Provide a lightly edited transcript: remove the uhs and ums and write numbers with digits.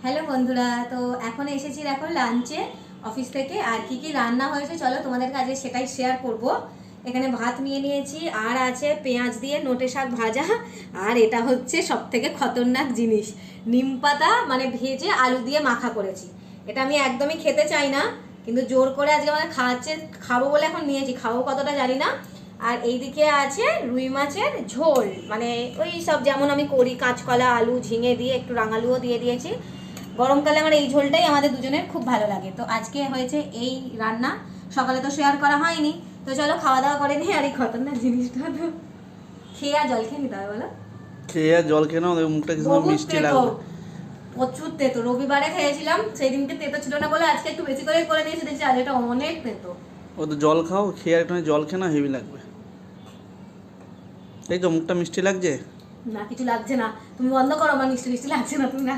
Hello বন্ধুরা, তো এখন এসেছি দেখো লাঞ্চে অফিস থেকে। আর কি কি রান্না হয়েছে চলো তোমাদের কাছে সেটাই শেয়ার করব। এখানে ভাত নিয়ে নিয়েছি, আর আছে পেঁয়াজ দিয়ে নোটে শাক ভাজা। আর এটা হচ্ছে সব থেকে খতরনাক জিনিস, নিম পাতা মানে ভেজে আলু দিয়ে মাখা করেছি। এটা আমি একদমই খেতে চাই না, কিন্তু জোর করে আজকে আমাদের খাওয়াচ্ছে, খাবো বলে এখন নিয়েছি। খাবো কতটা জানি না। আর এইদিকে আছে রুই মাছের ঝোল, মানে ওই সব যেমন আমি করি, কাঁচকলা আলু ঝিঙে দিয়ে একটু রাঙালুও দিয়ে দিয়েছি। গরমকালে আমার এই ঝোলটাই আমাদের দুজনের খুব ভালো লাগে। তো আজকে হয়েছে এই রান্না, সকালে তো শেয়ার করা হয়নি। তো চলো খাওয়া দাওয়া করে নিই। আর এই খতরনাক জিনিসটা তো খেয়ে আর জল খেয়ে নিতে হবে, বলো। খেয়ে আর জল খেয়ে নাও, মুখটা কিছু বহুত মিষ্টি তেতো, লাগবে। প্রচুর তেতো। রবিবারে খেয়েছিলাম, সেই দিনকে তেতো ছিল না বলে আজকে একটু বেশি করে নিয়েছি, দেখছি আজ এটা অনেক তেতো। ও তো জল খাও, খেয়ে একটু জল খেয়ে না, হেভি লাগবে। এই তো মুখটা মিষ্টি লাগছে। না কিছু লাগছে না, তুমি বন্ধ করো, আমার মিষ্টি মিষ্টি লাগছে না, তুমি না।